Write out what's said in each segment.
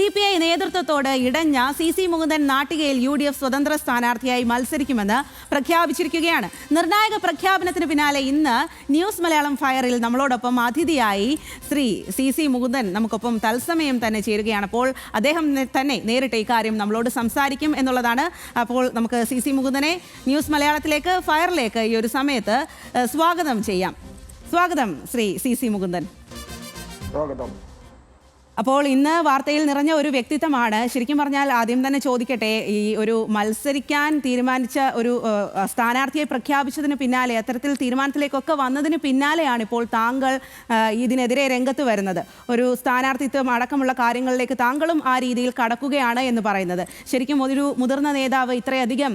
CPI നേതൃത്വത്തോട് ഇടഞ്ഞ CC Mukundan നാട്ടികയിൽ UDF സ്വതന്ത്ര സ്ഥാനാർത്ഥിയായി മത്സരിക്കുമെന്ന് പ്രഖ്യാപിച്ചിരിക്കുകയാണ്. നിർണായക പ്രഖ്യാപനത്തിന് പിന്നാലെ ഇന്ന് ന്യൂസ് മലയാളം ഫയറിൽ നമ്മളോടൊപ്പം അതിഥിയായി ശ്രീ CC മുകുന്ദൻ നമുക്കൊപ്പം തത്സമയം തന്നെ ചേരുകയാണ്. അപ്പോൾ അദ്ദേഹം തന്നെ നേരിട്ട് ഇക്കാര്യം നമ്മളോട് സംസാരിക്കും എന്നുള്ളതാണ്. അപ്പോൾ നമുക്ക് CC മുകുന്ദനെ ന്യൂസ് മലയാളത്തിലേക്ക് ഫയറിലേക്ക് ഈ ഒരു സമയത്ത് സ്വാഗതം ചെയ്യാം. സ്വാഗതം ശ്രീ CC മുകുന്ദൻ. സ്വാഗതം. അപ്പോൾ ഇന്ന് വാർത്തയിൽ നിറഞ്ഞ ഒരു വ്യക്തിത്വമാണ്. ശരിക്കും പറഞ്ഞാൽ ആദ്യം തന്നെ ചോദിക്കട്ടെ, ഈ ഒരു മത്സരിക്കാൻ തീരുമാനിച്ച ഒരു സ്ഥാനാർത്ഥിയെ പ്രഖ്യാപിച്ചതിന് പിന്നാലെ അത്തരത്തിൽ തീരുമാനത്തിലേക്കൊക്കെ വന്നതിന് പിന്നാലെയാണ് ഇപ്പോൾ താങ്കൾ ഇതിനെതിരെ രംഗത്ത് വരുന്നത്. ഒരു സ്ഥാനാർത്ഥിത്വം അടക്കമുള്ള കാര്യങ്ങളിലേക്ക് താങ്കളും ആ രീതിയിൽ കടക്കുകയാണ് എന്ന് പറയുന്നത്. ശരിക്കും ഒരു മുതിർന്ന നേതാവ്, ഇത്രയധികം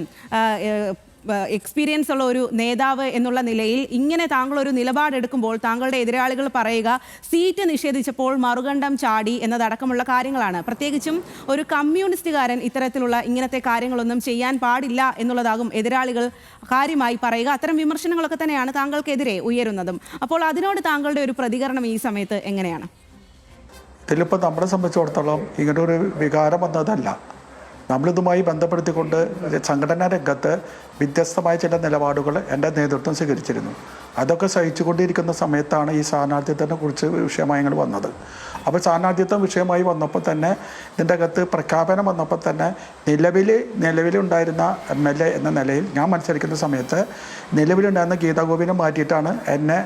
എക്സ്പീരിയൻസ് ഉള്ള ഒരു നേതാവ് എന്നുള്ള നിലയിൽ ഇങ്ങനെ താങ്കൾ ഒരു നിലപാടെടുക്കുമ്പോൾ താങ്കളുടെ എതിരാളികൾ പറയുക സീറ്റ് നിഷേധിച്ചപ്പോൾ മറുകണ്ഠം ചാടി എന്നതടക്കമുള്ള കാര്യങ്ങളാണ്. പ്രത്യേകിച്ചും ഒരു കമ്മ്യൂണിസ്റ്റുകാരൻ ഇത്തരത്തിലുള്ള ഇങ്ങനത്തെ കാര്യങ്ങളൊന്നും ചെയ്യാൻ പാടില്ല എന്നുള്ളതാകും എതിരാളികൾ കാര്യമായി പറയുക. അത്തരം വിമർശനങ്ങളൊക്കെ തന്നെയാണ് താങ്കൾക്കെതിരെ ഉയരുന്നതും. അപ്പോൾ അതിനോട് താങ്കളുടെ ഒരു പ്രതികരണം ഈ സമയത്ത് എങ്ങനെയാണ്? ഇതിലിപ്പോൾ നമ്മളെ സംബന്ധിച്ചിടത്തോളം ഇങ്ങനെ ഒരു വികാരം വന്നതല്ല. നമ്മളിതുമായി ബന്ധപ്പെടുത്തിക്കൊണ്ട് സംഘടനാ രംഗത്ത് വ്യത്യസ്തമായ ചില നിലപാടുകൾ എൻ്റെ നേതൃത്വം സ്വീകരിച്ചിരുന്നു. അതൊക്കെ സഹിച്ചുകൊണ്ടിരിക്കുന്ന സമയത്താണ് ഈ സ്ഥാനാർത്ഥിത്വത്തിനെ കുറിച്ച് വിഷയമായി വന്നത്. അപ്പോൾ സ്ഥാനാർത്ഥിത്വം വിഷയമായി വന്നപ്പോൾ തന്നെ ഇതിൻ്റെ അകത്ത് പ്രഖ്യാപനം വന്നപ്പോൾ തന്നെ നിലവിലുണ്ടായിരുന്ന MLA എന്ന നിലയിൽ ഞാൻ മത്സരിക്കുന്ന സമയത്ത് നിലവിലുണ്ടായിരുന്ന ഗീതാഗോപിനെ മാറ്റിയിട്ടാണ് എന്നെ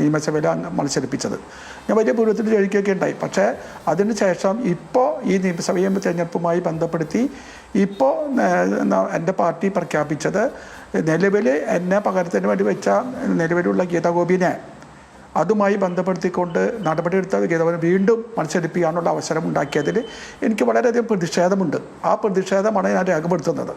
നിയമസഭയിൽ മത്സരിപ്പിച്ചത്. ഞാൻ വലിയ ഭൂരിപത്തിൽ ജയിക്കുകയൊക്കെ ഉണ്ടായി. പക്ഷേ അതിന് ശേഷം ഇപ്പോൾ ഈ നിയമസഭയും തെരഞ്ഞെടുപ്പുമായി ബന്ധപ്പെടുത്തി ഇപ്പോൾ എൻ്റെ പാർട്ടി പ്രഖ്യാപിച്ചത് നിലവിൽ എന്നെ പകരത്തിന് വേണ്ടി വെച്ച നിലവിലുള്ള ഗീതാഗോപിനെ അതുമായി ബന്ധപ്പെടുത്തിക്കൊണ്ട് നടപടിയെടുത്ത ഗീതാഗോപിനെ വീണ്ടും മത്സരിപ്പിക്കാനുള്ള അവസരം ഉണ്ടാക്കിയതിൽ എനിക്ക് വളരെയധികം പ്രതിഷേധമുണ്ട്. ആ പ്രതിഷേധമാണ് ഞാൻ രേഖപ്പെടുത്തുന്നത്.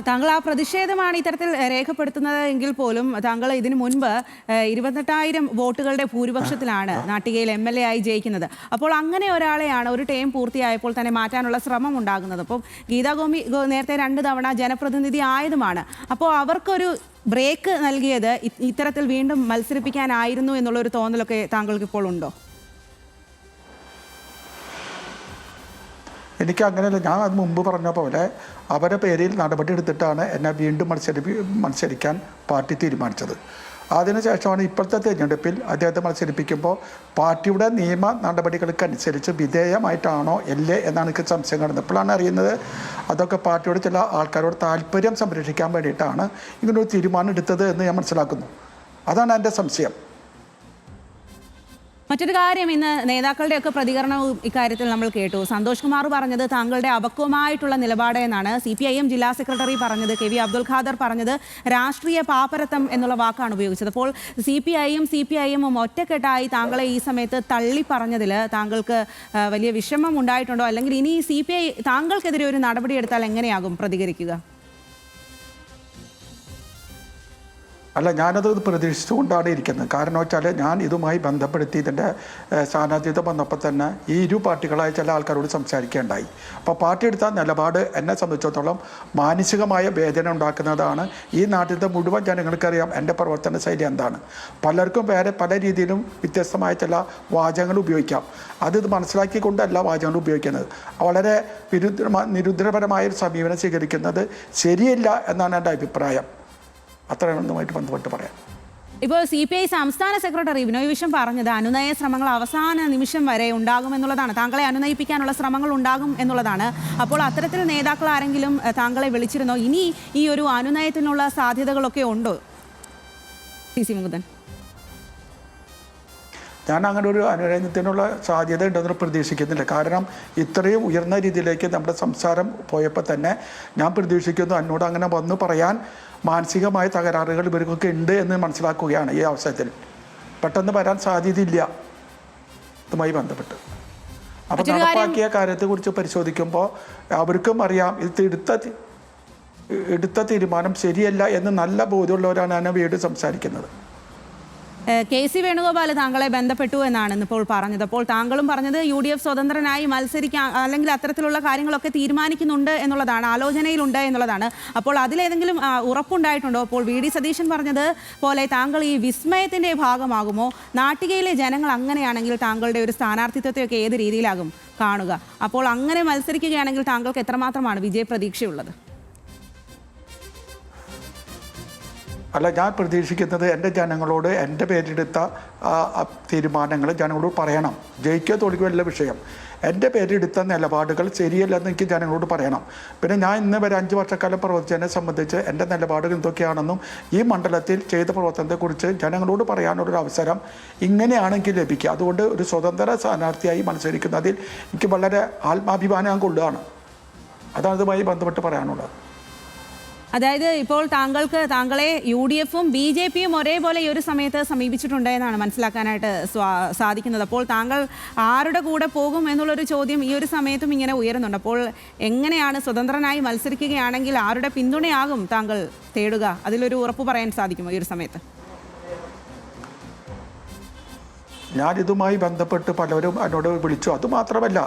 താങ്കൾ ആ പ്രതിഷേധമാണ് ഇത്തരത്തിൽ രേഖപ്പെടുത്തുന്നത് എങ്കിൽ പോലും താങ്കൾ ഇതിനു മുൻപ് 28,000 വോട്ടുകളുടെ ഭൂരിപക്ഷത്തിലാണ് നാട്ടികയിൽ MLA ആയി ജയിക്കുന്നത്. അപ്പോൾ അങ്ങനെ ഒരാളെയാണ് ഒരു ടേം പൂർത്തിയായപ്പോൾ തന്നെ മാറ്റാനുള്ള ശ്രമം ഉണ്ടാകുന്നത്. അപ്പോൾ ഗീതാഗോപി നേരത്തെ 2 തവണ ജനപ്രതിനിധി ആയതുമാണ്. അപ്പോൾ അവർക്കൊരു ബ്രേക്ക് നൽകിയത് ഇത്തരത്തിൽ വീണ്ടും മത്സരിപ്പിക്കാനായിരുന്നു എന്നുള്ളൊരു തോന്നലൊക്കെ താങ്കൾക്ക് ഇപ്പോൾ ഉണ്ടോ? എനിക്ക് അങ്ങനെയല്ല. ഞാൻ അത് മുമ്പ് പറഞ്ഞ പോലെ അവരുടെ പേരിൽ നടപടി എടുത്തിട്ടാണ് എന്നെ വീണ്ടും മത്സരിക്കാൻ പാർട്ടി തീരുമാനിച്ചത്. അതിനുശേഷമാണ് ഇപ്പോഴത്തെ തിരഞ്ഞെടുപ്പിൽ അദ്ദേഹത്തെ മത്സരിപ്പിക്കുമ്പോൾ പാർട്ടിയുടെ നിയമ നടപടികൾക്കനുസരിച്ച് വിധേയമായിട്ടാണോ അല്ലേ എന്നാണ് എനിക്ക് സംശയം കാണുന്നത്. ഇപ്പോഴാണ് അറിയുന്നത് അതൊക്കെ പാർട്ടിയോട് ചില ആൾക്കാരോട് താല്പര്യം സംരക്ഷിക്കാൻ വേണ്ടിയിട്ടാണ് ഇങ്ങനൊരു തീരുമാനം എടുത്തത് എന്ന് ഞാൻ മനസ്സിലാക്കുന്നു. അതാണ് എൻ്റെ സംശയം. മറ്റൊരു കാര്യം, ഇന്ന് നേതാക്കളുടെയൊക്കെ പ്രതികരണവും ഇക്കാര്യത്തിൽ നമ്മൾ കേട്ടു. സന്തോഷ് കുമാർ പറഞ്ഞത് താങ്കളുടെ അപക്വമായിട്ടുള്ള നിലപാട് എന്നാണ്. CPIM ജില്ലാ സെക്രട്ടറി പറഞ്ഞത്, KV അബ്ദുൽ ഖാദർ പറഞ്ഞത് രാഷ്ട്രീയ പാപ്പരത്തം എന്നുള്ള വാക്കാണ് ഉപയോഗിച്ചത്. അപ്പോൾ CPIM ഒറ്റക്കെട്ടായി താങ്കളെ ഈ സമയത്ത് തള്ളി പറഞ്ഞതിൽ താങ്കൾക്ക് വലിയ വിഷമം ഉണ്ടായിട്ടുണ്ടോ? അല്ലെങ്കിൽ ഇനി CPI താങ്കൾക്കെതിരെ ഒരു നടപടിയെടുത്താൽ എങ്ങനെയാകും പ്രതികരിക്കുക? അല്ല, ഞാനത് പ്രതീക്ഷിച്ചുകൊണ്ടാണ് ഇരിക്കുന്നത്. കാരണം വെച്ചാൽ ഞാൻ ഇതുമായി ബന്ധപ്പെടുത്തി ഇതിൻ്റെ സ്ഥാനാർത്ഥിത്വം വന്നപ്പോൾ തന്നെ ഈ ഇരു പാർട്ടികളായ ചില ആൾക്കാരോട് സംസാരിക്കുകയുണ്ടായി. അപ്പോൾ പാർട്ടി എടുത്ത നിലപാട് എന്നെ സംബന്ധിച്ചിടത്തോളം മാനസികമായ വേദന ഉണ്ടാക്കുന്നതാണ്. ഈ നാട്ടിലത്തെ മുഴുവൻ ജനങ്ങൾക്കറിയാം എൻ്റെ പ്രവർത്തന ശൈലി എന്താണ്. പലർക്കും വേറെ പല രീതിയിലും വ്യത്യസ്തമായ ചില വാചകങ്ങൾ ഉപയോഗിക്കാം. ഇത് മനസ്സിലാക്കിക്കൊണ്ടല്ല വാചകങ്ങൾ ഉപയോഗിക്കുന്നത്. വളരെ നിരുദ്രപരമായ ഒരു സമീപനം സ്വീകരിക്കുന്നത് ശരിയല്ല എന്നാണ് എൻ്റെ അഭിപ്രായം. അത്രയുമായിട്ട് ബന്ധപ്പെട്ട് പറയാം. ഇപ്പോൾ CPI സംസ്ഥാന സെക്രട്ടറി ബിനോയ് വിശ്വം പറഞ്ഞത് അനുനയ ശ്രമങ്ങൾ അവസാന നിമിഷം വരെ ഉണ്ടാകുമെന്നുള്ളതാണ്. താങ്കളെ അനുനയിപ്പിക്കാനുള്ള ശ്രമങ്ങൾ ഉണ്ടാകും എന്നുള്ളതാണ്. അപ്പോൾ അത്തരത്തിൽ നേതാക്കൾ ആരെങ്കിലും താങ്കളെ വിളിച്ചിരുന്നോ? ഇനി ഈ ഒരു അനുനയത്തിനുള്ള സാധ്യതകളൊക്കെ ഉണ്ടോ CC മുകുന്ദൻ? ഞാൻ അങ്ങനെ ഒരു അനുനയത്തിനുള്ള സാധ്യത ഉണ്ടെന്ന് പ്രതീക്ഷിക്കുന്നില്ല. കാരണം ഇത്രയും ഉയർന്ന രീതിയിലേക്ക് നമ്മുടെ സംസാരം പോയപ്പോൾ തന്നെ ഞാൻ പ്രതീക്ഷിക്കുന്നു എന്നോട് അങ്ങനെ വന്ന് പറയാൻ മാനസികമായ തകരാറുകൾ ഇവർക്കൊക്കെ ഉണ്ട് എന്ന് മനസ്സിലാക്കുകയാണ്. ഈ അവസരത്തിൽ പെട്ടെന്ന് വരാൻ സാധ്യതയില്ല ഇതുമായി ബന്ധപ്പെട്ട്. അപ്പോൾ നടപ്പാക്കിയ കാര്യത്തെക്കുറിച്ച് പരിശോധിക്കുമ്പോൾ അവർക്കും അറിയാം ഇത് എടുത്ത തീരുമാനം ശരിയല്ല എന്ന് നല്ല ബോധ്യമുള്ളവരാണ് ഞാൻ വീണ്ടും സംസാരിക്കുന്നത്. KC വേണുഗോപാൽ താങ്കളെ ബന്ധപ്പെട്ടു എന്നാണ് ഇപ്പോൾ പറഞ്ഞത്. അപ്പോൾ താങ്കളും പറഞ്ഞത് UDF സ്വതന്ത്രനായി മത്സരിക്കാൻ അല്ലെങ്കിൽ അത്തരത്തിലുള്ള കാര്യങ്ങളൊക്കെ തീരുമാനിക്കുന്നുണ്ട് എന്നുള്ളതാണ്, ആലോചനയിലുണ്ട് എന്നുള്ളതാണ്. അപ്പോൾ അതിലേതെങ്കിലും ഉറപ്പുണ്ടായിട്ടുണ്ടോ? അപ്പോൾ VD സതീശൻ പറഞ്ഞത് പോലെ താങ്കൾ ഈ വിസ്മയത്തിൻ്റെ ഭാഗമാകുമോ? നാട്ടികയിലെ ജനങ്ങൾ അങ്ങനെയാണെങ്കിൽ താങ്കളുടെ ഒരു സ്ഥാനാർത്ഥിത്വത്തെയൊക്കെ ഏത് രീതിയിലാകും കാണുക? അപ്പോൾ അങ്ങനെ മത്സരിക്കുകയാണെങ്കിൽ താങ്കൾക്ക് എത്രമാത്രമാണ് വിജയപ്രതീക്ഷയുള്ളത്? അല്ല, ഞാൻ പ്രതീക്ഷിക്കുന്നത് എൻ്റെ ജനങ്ങളോട് എൻ്റെ പേരെടുത്ത തീരുമാനങ്ങൾ ജനങ്ങളോട് പറയണം. ജയിക്കുക തോൽക്കുകയല്ല വിഷയം. എൻ്റെ പേരെടുത്ത നിലപാടുകൾ ശരിയല്ലെന്ന് എനിക്ക് ജനങ്ങളോട് പറയണം. പിന്നെ ഞാൻ ഇന്ന് വരെ 5 വർഷക്കാലം പ്രവർത്തിച്ചതിനെ സംബന്ധിച്ച് എൻ്റെ നിലപാടുകൾ എന്തൊക്കെയാണെന്നും ഈ മണ്ഡലത്തിൽ ചെയ്ത പ്രവർത്തനത്തെക്കുറിച്ച് ജനങ്ങളോട് പറയാനുള്ളൊരു അവസരം ഇങ്ങനെയാണ് എനിക്ക് ലഭിക്കുക. അതുകൊണ്ട് ഒരു സ്വതന്ത്ര സ്ഥാനാർത്ഥിയായി മത്സരിക്കുന്നതിൽ എനിക്ക് വളരെ ആത്മാഭിമാനം ഞാൻ കൊള്ളുകയാണ്. അതാണ് ഇതുമായി ബന്ധപ്പെട്ട് പറയാനുള്ളത്. അതായത് ഇപ്പോൾ താങ്കളെ UDFും BJPയും ഒരേപോലെ ഈ ഒരു സമയത്ത് സമീപിച്ചിട്ടുണ്ട് എന്നാണ് മനസ്സിലാക്കാനായിട്ട് സാധിക്കുന്നത്. അപ്പോൾ താങ്കൾ ആരുടെ കൂടെ പോകും എന്നുള്ളൊരു ചോദ്യം ഈ ഒരു സമയത്തും ഇങ്ങനെ ഉയരുന്നുണ്ട്. അപ്പോൾ എങ്ങനെയാണ് സ്വതന്ത്രനായി മത്സരിക്കുകയാണെങ്കിൽ ആരുടെ പിന്തുണയാകും താങ്കൾ തേടുക? അതിലൊരു ഉറപ്പ് പറയാൻ സാധിക്കുമോ ഈ ഒരു സമയത്ത്? ഞാനിതുമായി ബന്ധപ്പെട്ട് പലരും എന്നോട് വിളിച്ചു. അതുമാത്രമല്ല,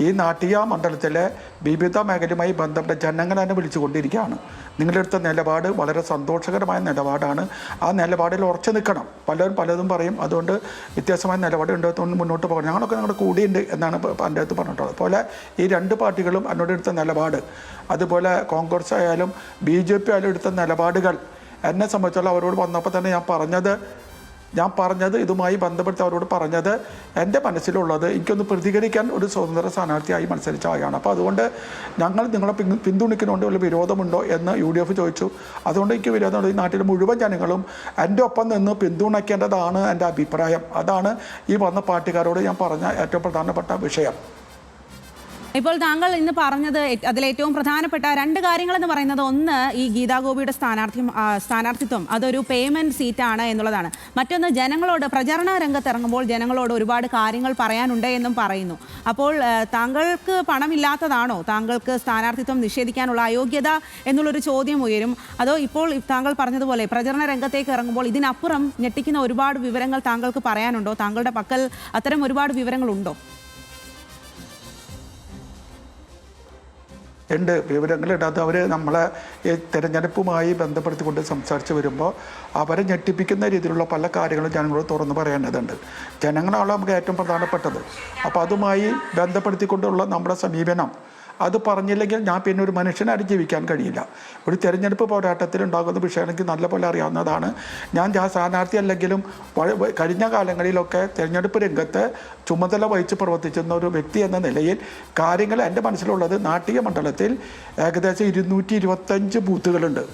ഈ നാട്ടിക മണ്ഡലത്തിലെ വിവിധ മേഖലയുമായി ബന്ധപ്പെട്ട ജനങ്ങൾ എന്നെ വിളിച്ചുകൊണ്ടിരിക്കുകയാണ്. നിങ്ങളെടുത്ത നിലപാട് വളരെ സന്തോഷകരമായ നിലപാടാണ്. ആ നിലപാടിൽ ഉറച്ചു നിൽക്കണം. പലരും പലതും പറയും, അതുകൊണ്ട് വ്യത്യാസമായ നിലപാട് ഉണ്ടെന്ന് മുന്നോട്ട് പോകണം. ഞങ്ങളൊക്കെ നിങ്ങളുടെ കൂടിയുണ്ട് എന്നാണ് എൻ്റെ അടുത്ത് പറഞ്ഞിട്ടുള്ളത്. അതുപോലെ ഈ 2 പാർട്ടികളും എന്നോട് എടുത്ത നിലപാട്, അതുപോലെ കോൺഗ്രസ് ആയാലും BJP ആയാലും എടുത്ത നിലപാടുകൾ എന്നെ സംബന്ധിച്ചുള്ള അവരോട് വന്നപ്പോൾ തന്നെ ഞാൻ പറഞ്ഞത് ഇതുമായി ബന്ധപ്പെട്ട് അവരോട് പറഞ്ഞത് എൻ്റെ മനസ്സിലുള്ളത് എനിക്കൊന്ന് പ്രതികരിക്കാൻ ഒരു സ്വതന്ത്ര സ്ഥാനാർത്ഥിയായി മത്സരിച്ച ആളാണ്. അപ്പോൾ അതുകൊണ്ട് ഞങ്ങൾ നിങ്ങളെ പിന്തുണയ്ക്കുന്നതുകൊണ്ട് വല്ല വിരോധമുണ്ടോ എന്ന് UDF ചോദിച്ചു. അതുകൊണ്ട് എനിക്ക് വിരോധമുണ്ട്. ഈ നാട്ടിലെ മുഴുവൻ ജനങ്ങളും എൻ്റെ ഒപ്പം നിന്ന് പിന്തുണയ്ക്കേണ്ടതാണ് എൻ്റെ അഭിപ്രായം. അതാണ് ഈ വന്ന പാർട്ടിക്കാരോട് ഞാൻ പറഞ്ഞ ഏറ്റവും പ്രധാനപ്പെട്ട വിഷയം. ഇപ്പോൾ താങ്കൾ ഇന്ന് പറഞ്ഞത് അതിലേറ്റവും പ്രധാനപ്പെട്ട 2 കാര്യങ്ങളെന്ന് പറയുന്നത്, ഒന്ന് ഈ ഗീതാ ഗോപിയുടെ സ്ഥാനാർത്ഥിത്വം അതൊരു പേയ്മെൻറ്റ് സീറ്റാണ് എന്നുള്ളതാണ്. മറ്റൊന്ന്, ജനങ്ങളോട് പ്രചരണ രംഗത്തിറങ്ങുമ്പോൾ ജനങ്ങളോട് ഒരുപാട് കാര്യങ്ങൾ പറയാനുണ്ട് എന്നും പറയുന്നു. അപ്പോൾ താങ്കൾക്ക് പണമില്ലാത്തതാണോ താങ്കൾക്ക് സ്ഥാനാർത്ഥിത്വം നിഷേധിക്കാനുള്ള അയോഗ്യത എന്നുള്ളൊരു ചോദ്യം ഉയരും? അതോ ഇപ്പോൾ താങ്കൾ പറഞ്ഞതുപോലെ പ്രചരണ രംഗത്തേക്ക് ഇറങ്ങുമ്പോൾ ഇതിനപ്പുറം ഞെട്ടിക്കുന്ന ഒരുപാട് വിവരങ്ങൾ താങ്കൾക്ക് പറയാനുണ്ടോ? താങ്കളുടെ പക്കൽ അത്തരം ഒരുപാട് വിവരങ്ങളുണ്ടോ? ഉണ്ട്, വിവരങ്ങളുണ്ട്. അത് അവർ നമ്മളെ ഈ തിരഞ്ഞെടുപ്പുമായി ബന്ധപ്പെടുത്തിക്കൊണ്ട് സംസാരിച്ച് വരുമ്പോൾ അവരെ ഞെട്ടിപ്പിക്കുന്ന രീതിയിലുള്ള പല കാര്യങ്ങളും ജനങ്ങളോട് തുറന്നു പറയേണ്ടതുണ്ട്. ജനങ്ങളാണ് നമുക്ക് ഏറ്റവും പ്രധാനപ്പെട്ടത്. അപ്പോൾ അതുമായി ബന്ധപ്പെടുത്തിക്കൊണ്ടുള്ള നമ്മുടെ സമീപനം അത് പറഞ്ഞില്ലെങ്കിൽ ഞാൻ പിന്നെ ഒരു മനുഷ്യനായിട്ട് ജീവിക്കാൻ കഴിയില്ല. ഒരു തിരഞ്ഞെടുപ്പ് പോരാട്ടത്തിൽ ഉണ്ടാകുന്ന വിഷയം എനിക്ക് നല്ലപോലെ അറിയാവുന്നതാണ്. ഞാൻ സ്ഥാനാർത്ഥി അല്ലെങ്കിലും കഴിഞ്ഞ കാലങ്ങളിലൊക്കെ തിരഞ്ഞെടുപ്പ് രംഗത്ത് ചുമതല വഹിച്ച് പ്രവർത്തിച്ചിരുന്ന ഒരു വ്യക്തി എന്ന നിലയിൽ കാര്യങ്ങൾ എൻ്റെ മനസ്സിലുള്ളത്, നാട്ടിക മണ്ഡലത്തിൽ ഏകദേശം 225 ബൂത്തുകളുണ്ട്.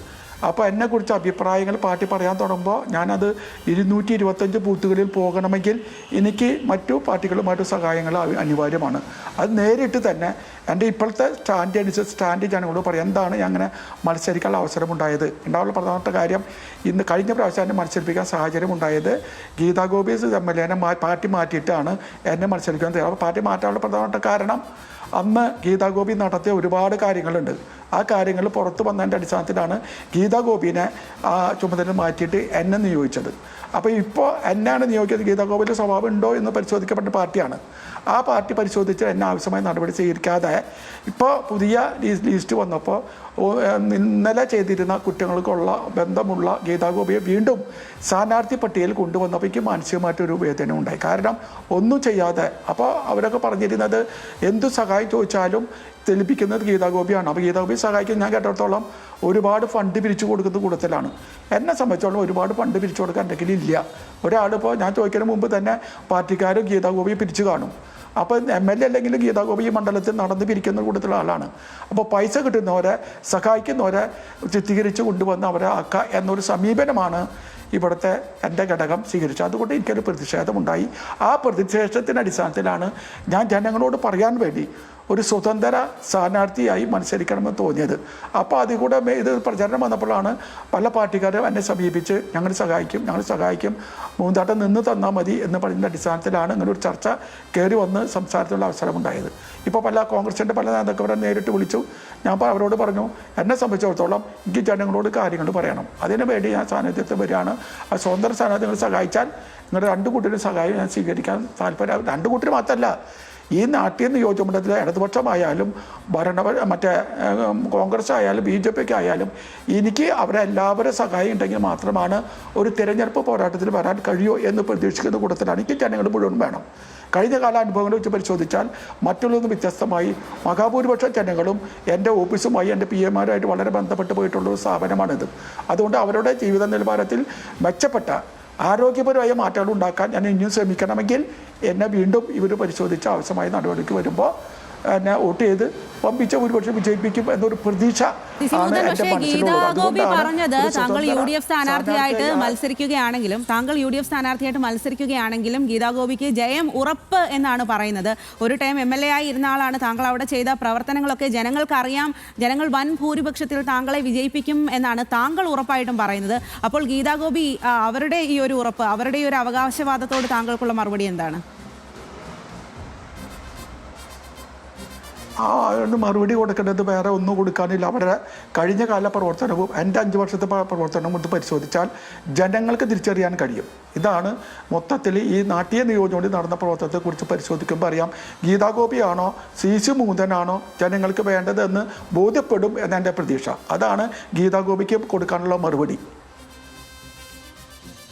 അപ്പോൾ എന്നെക്കുറിച്ച് അഭിപ്രായങ്ങൾ പാർട്ടി പറയാൻ തുടങ്ങുമ്പോൾ ഞാനത് 225 ബൂത്തുകളിൽ പോകണമെങ്കിൽ എനിക്ക് മറ്റു പാർട്ടികളുമായിട്ട് സഹായങ്ങൾ അനിവാര്യമാണ്. അത് നേരിട്ട് തന്നെ എൻ്റെ ഇപ്പോഴത്തെ സ്റ്റാൻഡ് ജനങ്ങളോട് പറയാം. എന്താണ് അങ്ങനെ മത്സരിക്കാനുള്ള അവസരമുണ്ടായത്? ഉണ്ടാവുള്ള പ്രധാനപ്പെട്ട കാര്യം, ഇന്ന് കഴിഞ്ഞ പ്രാവശ്യം എന്നെ മത്സരിപ്പിക്കാൻ സാഹചര്യം ഉണ്ടായത് ഗീതാ ഗോപി MLA പാർട്ടി മാറ്റിയിട്ടാണ് എന്നെ മത്സരിക്കാൻ തയ്യാറ്. അപ്പോൾ പാർട്ടി മാറ്റാനുള്ള പ്രധാനപ്പെട്ട കാരണം, അന്ന് ഗീതാ ഗോപി നടത്തിയ ഒരുപാട് കാര്യങ്ങളുണ്ട്. ആ കാര്യങ്ങൾ പുറത്തു വന്നതിൻ്റെ അടിസ്ഥാനത്തിലാണ് ഗീതാ ഗോപിനെ ചുമതല മാറ്റിയിട്ട് എന്നെ നിയോഗിച്ചത്. അപ്പോൾ ഇപ്പോൾ എന്നാണ് നിയോഗിക്കുന്നത്, ഗീതാ ഗോപിയുടെ സ്വഭാവം ഉണ്ടോ എന്ന് പരിശോധിക്കപ്പെട്ട പാർട്ടിയാണ്. ആ പാർട്ടി പരിശോധിച്ച് എന്നെ ആവശ്യമായ നടപടി സ്വീകരിക്കാതെ ഇപ്പോൾ പുതിയ ലിസ്റ്റ് വന്നപ്പോൾ ഇന്നലെ ചെയ്തിരുന്ന കുറ്റങ്ങൾക്കുള്ള ബന്ധമുള്ള ഗീതാ ഗോപിയെ വീണ്ടും സ്ഥാനാർത്ഥി പട്ടികയിൽ കൊണ്ടുവന്നപ്പോൾ എനിക്ക് മാനസികമായിട്ടൊരു വേദന ഉണ്ടായി. കാരണം ഒന്നും ചെയ്യാതെ, അപ്പോൾ അവരൊക്കെ പറഞ്ഞിരുന്നത് എന്തു സഹായം ചോദിച്ചാലും തെളിപ്പിക്കുന്നത് ഗീതാ ഗോപിയാണ്. അപ്പോൾ ഗീതാ ഗോപി സഹായിക്കാൻ ഞാൻ കേട്ടിടത്തോളം ഒരുപാട് ഫണ്ട് പിരിച്ചു കൊടുക്കുന്ന കൂട്ടത്തിലാണ്. എന്നെ സംബന്ധിച്ചോളം ഒരുപാട് ഫണ്ട് പിരിച്ചു കൊടുക്കാൻ എൻ്റെ കയ്യിലില്ല. ഒരാളിപ്പോൾ ഞാൻ ചോദിക്കുന്നതിന് മുമ്പ് തന്നെ പാർട്ടിക്കാർ ഗീതാ ഗോപിയെ പിരിച്ചു കാണും. അപ്പോൾ MLA അല്ലെങ്കിലും ഗീതാ ഗോപി ഈ മണ്ഡലത്തിൽ നടന്ന് പിരിക്കുന്ന കൂട്ടത്തിലുള്ള ആളാണ്. അപ്പോൾ പൈസ കിട്ടുന്നവരെ സഹായിക്കുന്നവരെ ചിത്രീകരിച്ച് കൊണ്ടുവന്ന് അവരെ ആക്കുക എന്നൊരു സമീപനമാണ് ഇവിടുത്തെ എൻ്റെ ഘടകം സ്വീകരിച്ചത്. അതുകൊണ്ട് എനിക്കൊരു പ്രതിഷേധമുണ്ടായി. ആ പ്രതിഷേധത്തിൻ്റെ അടിസ്ഥാനത്തിലാണ് ഞാൻ ജനങ്ങളോട് പറയാൻ വേണ്ടി ഒരു സ്വതന്ത്ര സ്ഥാനാർത്ഥിയായി മത്സരിക്കണമെന്ന് തോന്നിയത്. അപ്പോൾ അതിൽ കൂടെ ഇത് പ്രചരണം വന്നപ്പോഴാണ് പല പാർട്ടിക്കാരും എന്നെ സമീപിച്ച് ഞങ്ങൾ സഹായിക്കും മൂന്നാട്ടം നിന്ന് തന്നാൽ മതി എന്ന് പറയുന്ന അടിസ്ഥാനത്തിലാണ് ഇങ്ങനെ ഒരു ചർച്ച കയറി വന്ന് സംസാരത്തിലുള്ള അവസരമുണ്ടായത്. ഇപ്പോൾ പല കോൺഗ്രസിൻ്റെ പല നേതാക്കന്മാരെ നേരിട്ട് വിളിച്ചു. ഞാൻ അവരോട് പറഞ്ഞു, എന്നെ സംബന്ധിച്ചിടത്തോളം എനിക്ക് ജനങ്ങളോട് കാര്യങ്ങൾ പറയണം, അതിനു വേണ്ടി ഞാൻ സ്ഥാനാർത്ഥിത്വം വരികയാണ്. ആ സ്വതന്ത്ര സ്ഥാനാർത്ഥികൾ സഹായിച്ചാൽ നിങ്ങളുടെ രണ്ട് കൂട്ടരും സഹായം ഞാൻ സ്വീകരിക്കാൻ താല്പര്യം. രണ്ട് കൂട്ടർ മാത്രമല്ല, ഈ നാട്ടിൽ നിയോജകമണ്ഡലത്തിൽ ഇടതുപക്ഷമായാലും മറ്റേ കോൺഗ്രസ് ആയാലും BJP ആയാലും എനിക്ക് അവരെല്ലാവരും സഹായം ഉണ്ടെങ്കിൽ മാത്രമാണ് ഒരു തിരഞ്ഞെടുപ്പ് പോരാട്ടത്തിൽ വരാൻ കഴിയൂ എന്ന് പ്രതീക്ഷിക്കുന്ന കൂട്ടത്തിലാണ്. എനിക്ക് ജനങ്ങൾ മുഴുവൻ വേണം. കഴിഞ്ഞ കാല അനുഭവങ്ങൾ വെച്ച് പരിശോധിച്ചാൽ മറ്റുള്ളതൊന്നും വ്യത്യസ്തമായി മഹാഭൂരിപക്ഷം ജനങ്ങളും എൻ്റെ ഓഫീസുമായി എൻ്റെ PMമാരുമായിട്ട് വളരെ ബന്ധപ്പെട്ട് പോയിട്ടുള്ള ഒരു സ്ഥാപനമാണിത്. അതുകൊണ്ട് അവരുടെ ജീവിത നിലവാരത്തിൽ മെച്ചപ്പെട്ട ആരോഗ്യപരമായ മാറ്റങ്ങൾ ഉണ്ടാക്കാൻ ഞാൻ ഇനിയും ശ്രമിക്കണമെങ്കിൽ എന്നെ വീണ്ടും ഇവർ പരിശോധിച്ച് ആവശ്യമായ നടപടിക്ക് വരുമ്പോൾ എന്നെ വോട്ട് ചെയ്ത് വമ്പിച്ച ഭൂരിപക്ഷം വിജയിപ്പിക്കും എന്നൊരു പ്രതീക്ഷ ആണ് എൻ്റെ ഗീതാഗോപി പറഞ്ഞത്. താങ്കൾ UDF സ്ഥാനാർത്ഥിയായിട്ട് മത്സരിക്കുകയാണെങ്കിലും ഗീതാഗോപിക്ക് ജയം ഉറപ്പ് എന്നാണ് പറയുന്നത്. ഒരു ടൈം MLA ആയി ഇരുന്ന ആളാണ്. താങ്കൾ അവിടെ ചെയ്ത പ്രവർത്തനങ്ങളൊക്കെ ജനങ്ങൾക്കറിയാം. ജനങ്ങൾ വൻ ഭൂരിപക്ഷത്തിൽ താങ്കളെ വിജയിപ്പിക്കും എന്നാണ് താങ്കൾ ഉറപ്പായിട്ടും പറയുന്നത്. അപ്പോൾ ഗീതാഗോപി അവരുടെ ഈ ഒരു ഉറപ്പ്, അവരുടെ ഈ ഒരു അവകാശവാദത്തോട് താങ്കൾക്കുള്ള മറുപടി എന്താണ്? മറുപടി കൊടുക്കേണ്ടത് വേറെ ഒന്നും കൊടുക്കാനില്ല. അവരുടെ കഴിഞ്ഞ കാല പ്രവർത്തനവും എൻ്റെ 5 വർഷത്തെ പ്രവർത്തനവും കൊണ്ട് പരിശോധിച്ചാൽ ജനങ്ങൾക്ക് തിരിച്ചറിയാൻ കഴിയും. ഇതാണ് മൊത്തത്തിൽ ഈ നാട്ടിയ നിയോജകമണ്ഡലത്തിൽ നടന്ന പ്രവർത്തനത്തെക്കുറിച്ച് പരിശോധിക്കുമ്പോൾ അറിയാം. ഗീതാഗോപിയാണോ CC മൂന്തനാണോ ജനങ്ങൾക്ക് വേണ്ടതെന്ന് ബോധ്യപ്പെടും എന്നെൻ്റെ പ്രതീക്ഷ. അതാണ് ഗീതാഗോപിക്ക് കൊടുക്കാനുള്ള മറുപടി.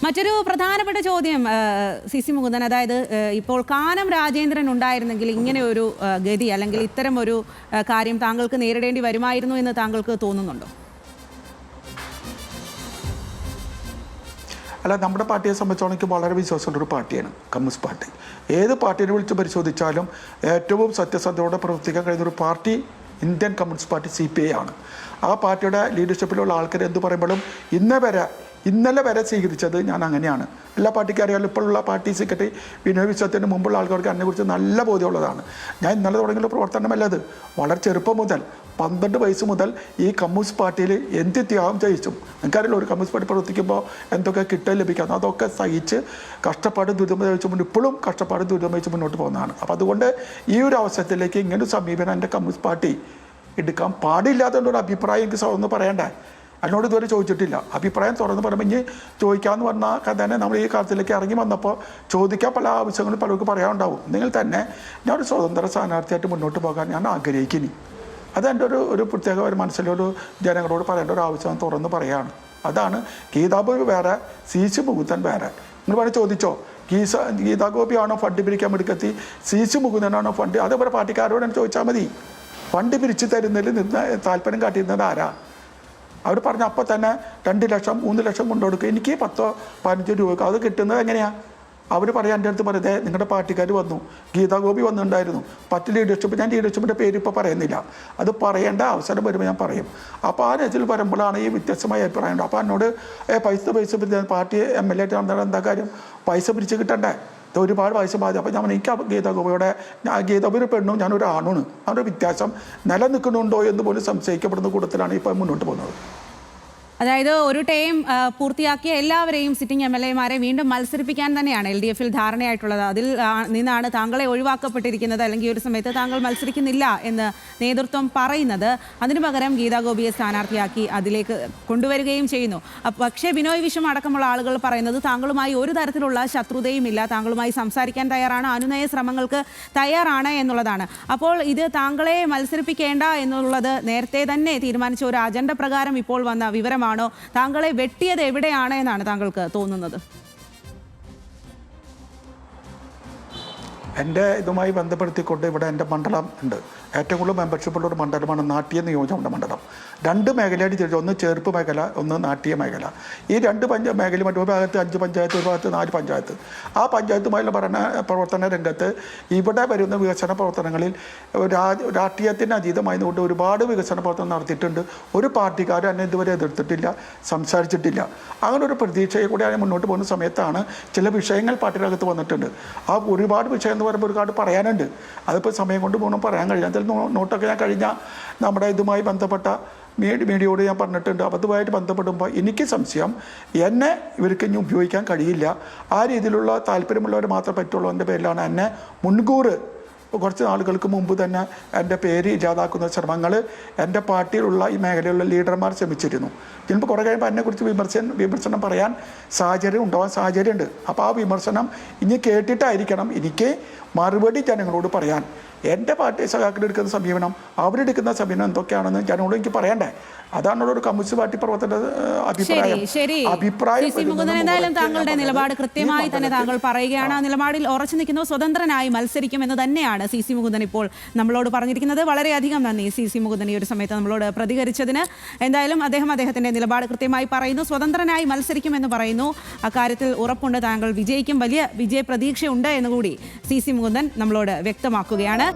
മറ്റൊരു പ്രധാനപ്പെട്ട ചോദ്യം CC മുകുന്ദൻ, അതായത് ഇപ്പോൾ കാനം രാജേന്ദ്രൻ ഉണ്ടായിരുന്നെങ്കിൽ ഇങ്ങനെ ഒരു ഗതി അല്ലെങ്കിൽ ഇത്തരം ഒരു കാര്യം താങ്കൾക്ക് നേരിടേണ്ടി വരുമായിരുന്നു എന്ന് താങ്കൾക്ക് തോന്നുന്നുണ്ടോ? അല്ല, നമ്മുടെ പാർട്ടിയെ സംബന്ധിച്ചോളം എനിക്ക് വളരെ വിശ്വാസമുള്ളൊരു പാർട്ടിയാണ് കമ്മ്യൂണിസ്റ്റ് പാർട്ടി. ഏത് പാർട്ടിയെ വിളിച്ച് പരിശോധിച്ചാലും ഏറ്റവും സത്യസന്ധതയോടെ പ്രവർത്തിക്കാൻ കഴിയുന്നൊരു party Indian communist party CPI ആണ്. ആ പാർട്ടിയുടെ ലീഡർഷിപ്പിലുള്ള ആൾക്കാർ എന്ത് പറയുമ്പോഴും ഇന്നലെ വരെ സ്വീകരിച്ചത് ഞാൻ അങ്ങനെയാണ്. എല്ലാ പാർട്ടിക്കും അറിയാമല്ലോ. ഇപ്പോഴുള്ള പാർട്ടി സെക്രട്ടറി വിനോയ് വിശ്വത്തിന് മുമ്പുള്ള ആൾക്കാർക്ക് അതിനെക്കുറിച്ച് നല്ല ബോധ്യമുള്ളതാണ്. ഞാൻ ഇന്നലെ തുടങ്ങിയുള്ള പ്രവർത്തനമല്ല അത്. വളരെ ചെറുപ്പം മുതൽ 12 വയസ്സ് മുതൽ ഈ കമ്മ്യൂണിസ്റ്റ് പാർട്ടിയിൽ എന്ത് ത്യാഗം ചെയ്യിച്ചും. എനിക്കറിയില്ല, ഒരു കമ്മ്യൂണിസ്റ്റ് പാർട്ടി പ്രവർത്തിക്കുമ്പോൾ എന്തൊക്കെ കിട്ടാൻ ലഭിക്കാമെന്ന് അതൊക്കെ സഹിച്ച് കഷ്ടപ്പാട് ദുരിതമയച്ചുകൊണ്ട് ഇപ്പോഴും കഷ്ടപ്പാട് ദുരിതമയച്ച് മുന്നോട്ട് പോകുന്നതാണ്. അപ്പോൾ അതുകൊണ്ട് ഈ ഒരു അവസരത്തിലേക്ക് ഇങ്ങനൊരു സമീപനം എൻ്റെ കമ്മ്യൂണിസ്റ്റ് പാർട്ടി എടുക്കാൻ പാടില്ലാത്തതുകൊണ്ടൊരു അഭിപ്രായം എനിക്ക് തുറന്ന് പറയണ്ടേ. എന്നോട് ഇതുവരെ ചോദിച്ചിട്ടില്ല. അഭിപ്രായം തുറന്ന് പറയുമ്പോൾ ഇനി ചോദിക്കാമെന്ന് പറഞ്ഞാൽ തന്നെ നമ്മൾ ഈ കാലത്തിലേക്ക് ഇറങ്ങി വന്നപ്പോൾ ചോദിക്കാൻ പല ആവശ്യങ്ങളും പലർക്കും പറയാനുണ്ടാവും. നിങ്ങൾ തന്നെ ഞാനൊരു സ്വതന്ത്ര സ്ഥാനാർത്ഥിയായിട്ട് മുന്നോട്ട് പോകാൻ ഞാൻ ആഗ്രഹിക്കുന്നു. അതെൻ്റെ ഒരു പ്രത്യേക ഒരു മനസ്സിലൊരു ജനങ്ങളോട് പറയേണ്ട ഒരു ആവശ്യം തുറന്ന് പറയുകയാണ്. അതാണ്. ഗീതാഗോപി വേറെ, CC മുകുന്ദൻ വേറെ. നിങ്ങൾ വേണേൽ ചോദിച്ചോ, ഗീതാഗോപിയാണോ ഫണ്ട് പിരിക്കാൻ എടുക്കത്തി, CC മുകുന്ദനാണോ ഫണ്ട്? അതേപോലെ പാർട്ടിക്കാരോട് തന്നെ ചോദിച്ചാൽ മതി. ഫണ്ട് പിരിച്ച് തരുന്നതിൽ നിന്ന് താല്പര്യം കാട്ടിയിരുന്നത് ആരാ? അവർ പറഞ്ഞ അപ്പം തന്നെ 2 ലക്ഷം 3 ലക്ഷം കൊണ്ടുകൊടുക്കുക, എനിക്ക് 10-15 രൂപ. അത് കിട്ടുന്നത് എങ്ങനെയാണ്? അവർ പറയാൻ എൻ്റെ അടുത്ത് പറയുന്നത് നിങ്ങളുടെ പാർട്ടിക്കാർ വന്നു, ഗീതാഗോപി വന്നിട്ടുണ്ടായിരുന്നു, ലീഡർഷിപ്പ്. ഞാൻ ലീഡർഷിപ്പിൻ്റെ പേര് ഇപ്പോൾ പറയുന്നില്ല, അത് പറയേണ്ട അവസരം വരുമ്പോൾ ഞാൻ പറയും. അപ്പോൾ ആ രീതിയിൽ വരുമ്പോഴാണ് ഈ വ്യത്യസ്തമായ അഭിപ്രായം ഉണ്ട്. അപ്പോൾ എന്നോട് പൈസ പാർട്ടി MLA ആയിട്ട് നടന്നാൽ എന്താ കാര്യം? പൈസ പിരിച്ച് കിട്ടണ്ടേ? ഒരുപാട് പൈസ ബാധ്യത. അപ്പോൾ ഞാൻ എനിക്ക് ഗീതാഗോപിയുടെ ഗീതാഗോപി പെണ്ണും ഞാനൊരു ആണുമാണ്. അവരുടെ വ്യത്യാസം നിലനിൽക്കുന്നുണ്ടോ എന്ന് പോലും സംശയിക്കപ്പെടുന്ന കൂട്ടത്തിലാണ് ഇപ്പോൾ മുന്നോട്ട് പോകുന്നത്. അതായത് ഒരു ടൈം പൂർത്തിയാക്കിയ എല്ലാവരെയും സിറ്റിംഗ് MLA-മാരെ വീണ്ടും മത്സരിപ്പിക്കാൻ തന്നെയാണ് LDF-ൽ ധാരണയായിട്ടുള്ളത്. അതിൽ നിന്നാണ് താങ്കളെ ഒഴിവാക്കപ്പെട്ടിരിക്കുന്നത്, അല്ലെങ്കിൽ ഒരു സമയത്ത് താങ്കൾ മത്സരിക്കുന്നില്ല എന്ന് നേതൃത്വം പറയുന്നത്. അതിനു പകരം ഗീതാഗോപിയെ സ്ഥാനാർത്ഥിയാക്കി അതിലേക്ക് കൊണ്ടുവരികയും ചെയ്യുന്നു. പക്ഷേ ബിനോയ് വിശ്വം അടക്കമുള്ള ആളുകൾ പറയുന്നത് താങ്കളുമായി ഒരു തരത്തിലുള്ള ശത്രുതയും ഇല്ല, താങ്കളുമായി സംസാരിക്കാൻ തയ്യാറാണ്, അനുനയ ശ്രമങ്ങൾക്ക് തയ്യാറാണ് എന്നുള്ളതാണ്. അപ്പോൾ ഇത് താങ്കളെ മത്സരിപ്പിക്കേണ്ട എന്നുള്ളത് നേരത്തെ തന്നെ തീരുമാനിച്ച ഒരു അജണ്ട പ്രകാരം ഇപ്പോൾ വന്ന വിവരമാണ്. താങ്കളെ വെട്ടിയത് എവിടെയാണ് എന്നാണ് താങ്കൾക്ക് തോന്നുന്നത്? എൻ്റെ ഇതുമായി ബന്ധപ്പെടുത്തിക്കൊണ്ട് ഇവിടെ എൻ്റെ മണ്ഡലം ഉണ്ട്. ഏറ്റവും കൂടുതൽ മെമ്പർഷിപ്പുള്ള ഒരു മണ്ഡലമാണ് നാട്യ നിയോജകമണ്ഡല മണ്ഡലം. 2 മേഖലയായിട്ട് തിരിച്ചു, ഒന്ന് ചേർപ്പ് മേഖല, ഒന്ന് നാട്യ മേഖല. ഈ 2 മേഖല മറ്റൊരു ഭാഗത്ത് 5 പഞ്ചായത്ത്, ഒരു ഭാഗത്ത് 4 പഞ്ചായത്ത്. ആ പഞ്ചായത്തുമായുള്ള പ്രവർത്തന രംഗത്ത് ഇവിടെ വരുന്ന വികസന പ്രവർത്തനങ്ങളിൽ രാഷ്ട്രീയത്തിന് അതീതമായതുകൊണ്ട് ഒരുപാട് വികസന പ്രവർത്തനം നടത്തിയിട്ടുണ്ട്. ഒരു പാർട്ടിക്കാരും എന്നെ ഇതുവരെ എതിർത്തിട്ടില്ല, സംസാരിച്ചിട്ടില്ല. അങ്ങനെ ഒരു പ്രതീക്ഷയെ കൂടി മുന്നോട്ട് പോകുന്ന സമയത്താണ് ചില വിഷയങ്ങൾ പാർട്ടിയുടെ അകത്ത് വന്നിട്ടുണ്ട്. ആ ഒരുപാട് വിഷയം എന്ന് പറയുമ്പോൾ ഒരുപാട് പറയാനുണ്ട്. അതിപ്പോൾ സമയം കൊണ്ട് പോകണം പറയാൻ കഴിയും. എന്തായാലും നോട്ടൊക്കെ ഞാൻ കഴിഞ്ഞ നമ്മുടെ ഇതുമായി ബന്ധപ്പെട്ട മീഡിയയോട് ഞാൻ പറഞ്ഞിട്ടുണ്ട്. അപ്പോൾ അതുമായിട്ട് ബന്ധപ്പെടുമ്പോൾ എനിക്ക് സംശയം എന്നെ ഇവർക്ക് ഇനി ഉപയോഗിക്കാൻ കഴിയില്ല. ആ രീതിയിലുള്ള താല്പര്യമുള്ളവർ മാത്രമേ പറ്റുള്ളൂ എൻ്റെ പേരിലാണ് എന്നെ മുൻകൂർ കുറച്ച് നാളുകൾക്ക് മുമ്പ് തന്നെ എൻ്റെ പേര് ഇല്ലാതാക്കുന്ന ശ്രമങ്ങൾ എൻ്റെ പാർട്ടിയിലുള്ള ഈ മേഖലയിലുള്ള ലീഡർമാർ ശ്രമിച്ചിരുന്നു. ചിലപ്പോൾ കുറേ കഴിയുമ്പോൾ എന്നെക്കുറിച്ച് വിമർശനം പറയാൻ ഉണ്ടാവാൻ സാഹചര്യമുണ്ട്. അപ്പോൾ ആ വിമർശനം ഇനി കേട്ടിട്ടായിരിക്കണം എനിക്ക് മറുപടി ജനങ്ങളോട് പറയാൻ. എൻ്റെ പാർട്ടി സഖാക്കളെടുക്കുന്ന സമീപനം അവരെടുക്കുന്ന സമീപനം എന്തൊക്കെയാണെന്ന് ജനങ്ങളോട് എനിക്ക് പറയണ്ടേ. അതാണ് ഒരു കമ്മ്യൂണിസ്റ്റ് പാർട്ടി പ്രവർത്തന അഭിപ്രായം. എന്തായാലും താങ്കളുടെ നിലപാട് കൃത്യമായി തന്നെ താങ്കൾ പറയുകയാണ്. ആ നിലപാടിൽ ഉറച്ചു നിൽക്കുന്നു. സ്വതന്ത്രനായി മത്സരിക്കുമെന്ന് തന്നെയാണ് CC മുകുന്ദൻ ഇപ്പോൾ നമ്മളോട് പറഞ്ഞിരിക്കുന്നത്. വളരെയധികം നന്ദി CC മുകുന്ദൻ ഈ ഒരു സമയത്ത് നമ്മളോട് പ്രതികരിച്ചതിന്. എന്തായാലും അദ്ദേഹത്തിന്റെ നിലപാട് കൃത്യമായി പറയുന്നു. സ്വതന്ത്രനായി മത്സരിക്കുമെന്ന് പറയുന്നു. അക്കാര്യത്തിൽ ഉറപ്പുണ്ട്, താങ്കൾ വിജയിക്കും, വലിയ വിജയ പ്രതീക്ഷയുണ്ട് എന്നുകൂടി CC മുകുന്ദൻ നമ്മളോട് വ്യക്തമാക്കുകയാണ്.